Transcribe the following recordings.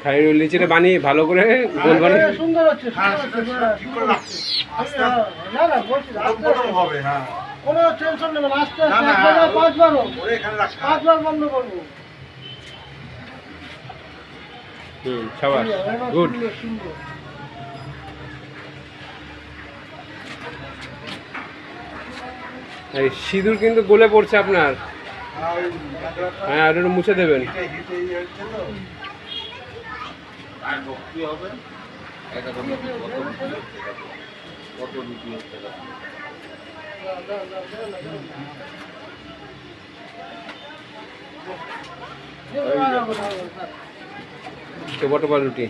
খালি লিচিটা বানিয়ে ভালো করে গোল বানিয়ে সুন্দর হচ্ছে কোনো টেনশন নেবেন আস্তে আস্তে 5বার বন্ধ করবো। সাবাস গুড। এই সিঁদুর কিন্তু গলে পড়ছে আপনার। হ্যাঁ ওটা মুছে দেবেন। টমেটো রুটি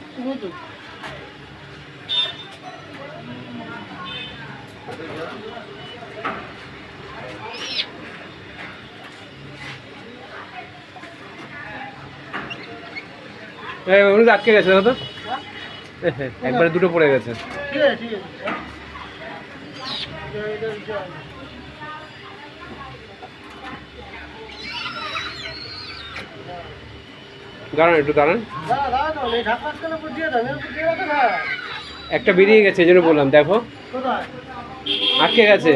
আটকে গেছে দাদা, একবারে দুটো পড়ে গেছে। দাঁড়ান একটু দাঁড়ান, একটা বেরিয়ে গেছে এই জন্য বললাম, দেখো আটকে গেছে।